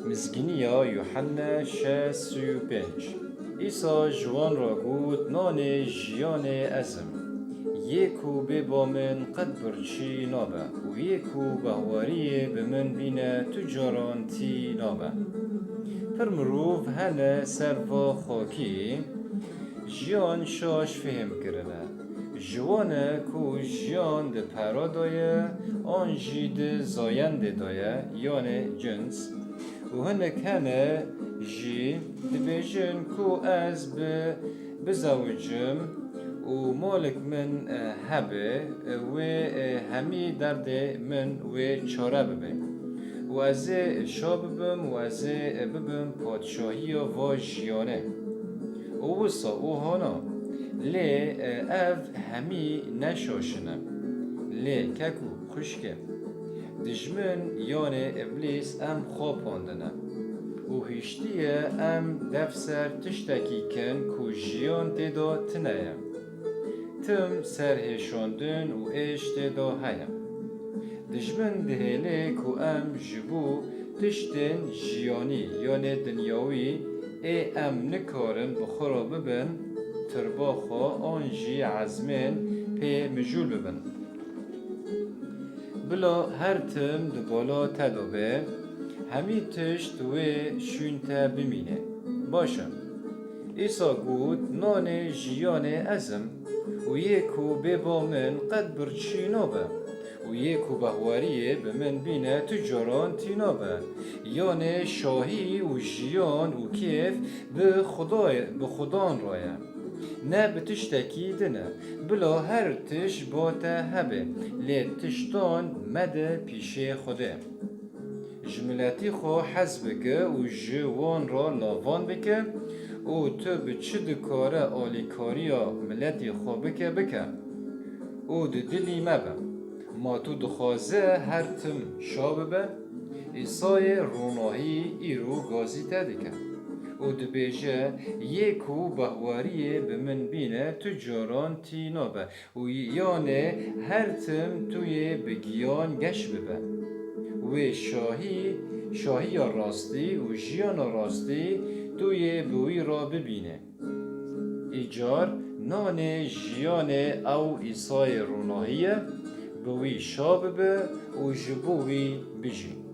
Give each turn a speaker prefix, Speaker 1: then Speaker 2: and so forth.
Speaker 1: مزگینیا یوحنا 6:35 ایسا جوان را گوت نان جیان ازم یکو به با من قد برچی نابه و یکو بهواری به من بینه تجارانتی نابه پر مروف هنه سروا خاکی جیان شاش فهم کرنه جوانه کو جیان ده پرا دایه آن جید زاینده دایه یعنی جنس و هنک هنه جی دبیجن کو از بزوجم و مالک من هبه و همی درد من و چاره ببه و از شاب ببم و از ببم پادشاهی و جیانه و وصا و هانا لی اف همی نشاشنم لی ککو خشکه دجمن یانه ابلیس ام خواباندنه و هشتیه ام دفسر تشتکی کن کو جیان تدا تنه تم سرهشاندن و ایش تدا هیم دجمن دهله کو ام جبو تشتن جیانی یانه دنیاوی ای ام نکارن بخورا ببن ترباخا آنجی عزمین پی مجول ببن بلا هر تم دبالا تدابه همی تشت و شونتا بمینه باشم ایسا گود نان جیان ازم و یکو ببا من قد برچی نابه و یکو بهواریه به من بینه تجاران تینابه یعنی شاهی و جیان و کیف به خدان رایه نه به تشتکی دنه بلا هر تش باته هبه لی تشتان مده پیشه خوده جملتی خو حز بکه و جوان را لاوان بکه و تو به چه دکاره آلیکاریا ملتی خو بکه و دلی مبه ما تو دخوازه هر تم شابه ایسای روناهی ایرو گازی تدکه و دبیجه یکو بهواریه به من بینه تجاران تینابه و یانه هر تم توی بگیان گش ببه و شاهی راستی و جیان راستی توی بوی را ببینه ایجار نان جیان او ایسای روناهیه بوی شابه و جبوی بجی